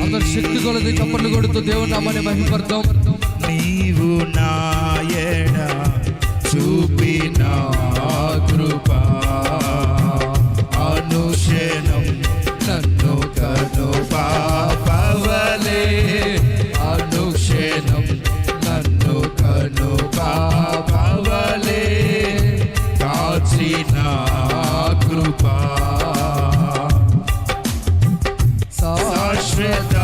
అందరు శక్తి కొలది చప్పట్లు కొడుతూ దేవుని నామాన్ని మహిమపడతాం. నీవు నాయన చూపిన కృపా అనుక్షణం నన్ను కను పాపవలే, అనుక్షణం నన్ను కను పాపవలే కాచిన కృపా శాశ్వతమైనది.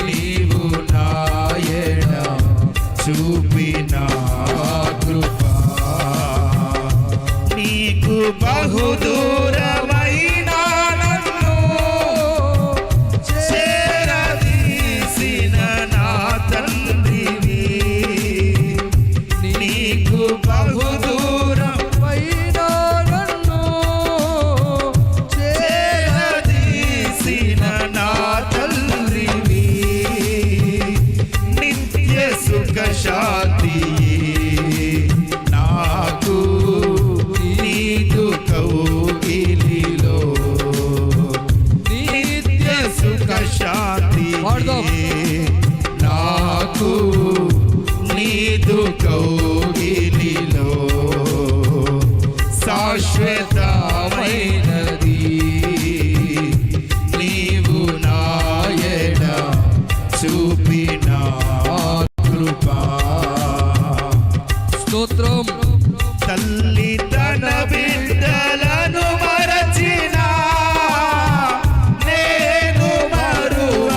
నీవు నాయన చూపిన కృపా నీకు బహుదూరమైన నన్ను చేరదీసిన నా తండ్రివి. నీకు బహుదూరమైన నన్ను చేరదీసిన నా తండ్రివి. నిత్య సుఖ శాంతి నాకు నీదు కౌగిలిలో, నిత్య సుఖ శాంతి నాకు నీదు కౌగిలిలో శాశ్వతమైనది. నీవు నాయన చూపిన కృపా స్తోత్రం. తల్లి తన బిడ్డలను మరచిన నేను మరువాలేనంటివే.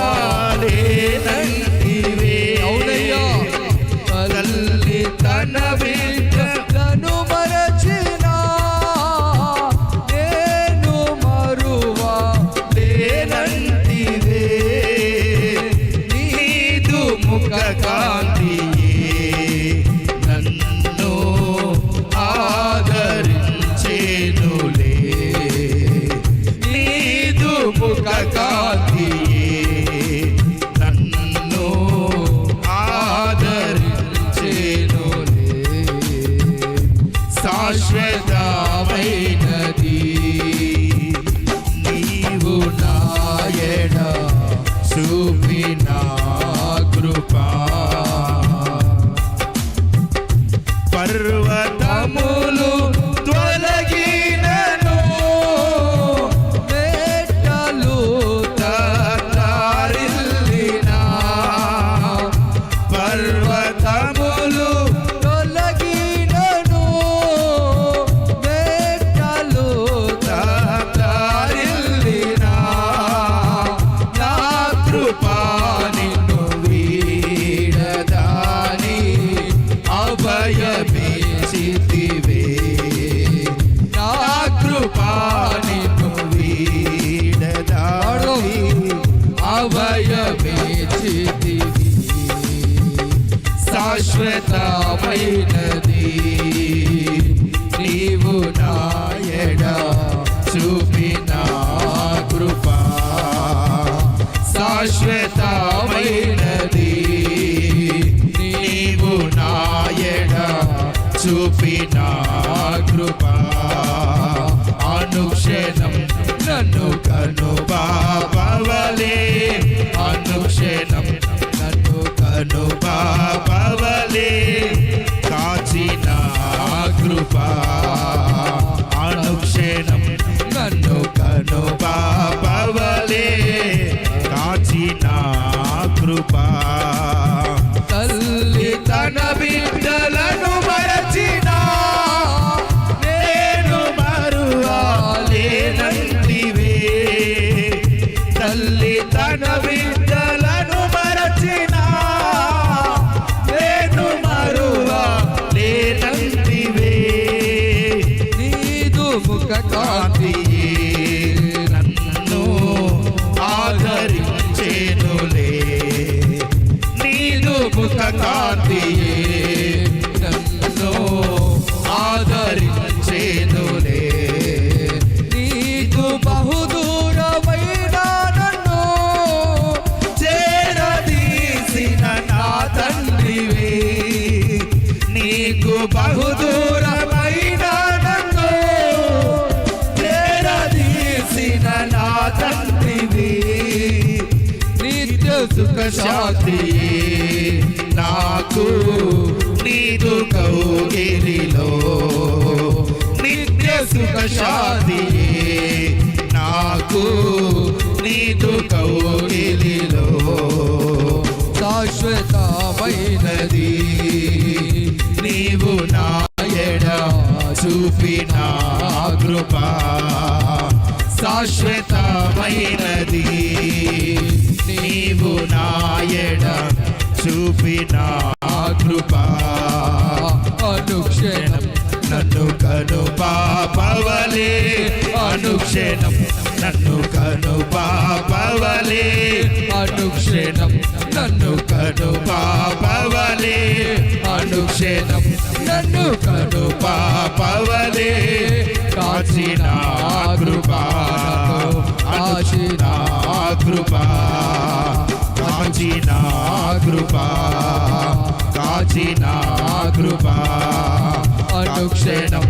అవునయ్యా, తల్లి తన బిడ్డలను మరచిన నేను మరువాలేనంటివే. నీదు ముఖ కాంతియే నన్ను ఆదరించేనులే. నీదు ముఖ కాంతియే నన్ను ఆదరించేనులే. శాశ్వతమైనది. నీవు నాయన చూపిన కృపా పర్వతములు తొలగినను మెట్టలు తారిల్లినా. పర్వతములు తొలగినను మెట్టలు తారిల్లినా. నా కృపా నిన్ను వీడదాని అభయమిచ్చితివే. నా కృపా నిన్ను వీడదాని అభయమిచ్చితివి. శాశ్వతమైనది. నీవు నాయన చూపిన కృపా శాశ్వతమైనది. నీవు నాయన చూపిన కృపా అనుక్షణం నన్ను కను పాపవలే, అనుక్షణం నన్ను కను పాపవలే కాచిన కృపా అనుక్షణం నన్ను కను పాపవలే కాచిన కృపా. తల్లి తన బిడ్డలను మరచిన నేను మరువాలేనంటివే. తల్లి తన బిడ్డలను మరచిన నేను మరువాలేనంటివే. నీదు ముఖ కాంతియే నన్ను ఆదరించేనులే. నీదు ముఖ కాంతియే నన్ను ఆదరించేనులే. నీకు బహుదూరమైన నన్ను చేరదీసిన నా తండ్రివే. నీకు బహుదూరమైన నన్ను చేర సుఖ శాంతియే నాకు నీదు కౌగిలిలో నిత్య సుఖ శాంతియే నాకు నీదు కౌగిలిలో శాశ్వతమైనది నీవు నా ఎడ చూపిన కృప శాశ్వతమైనది నీవు నా ఎడ చూపిన కృప అనుక్షణం నన్ను కను పాపవలే అనుక్షణం నన్ను కను పాపవలే అనుక్షణం నన్ను కను పాపవలే అనుక్షణం నన్ను కను పాపవలే కాచిన కృపా కాచిన కృపా కాచిన కృపా కాచిన కృపా అనుక్షణం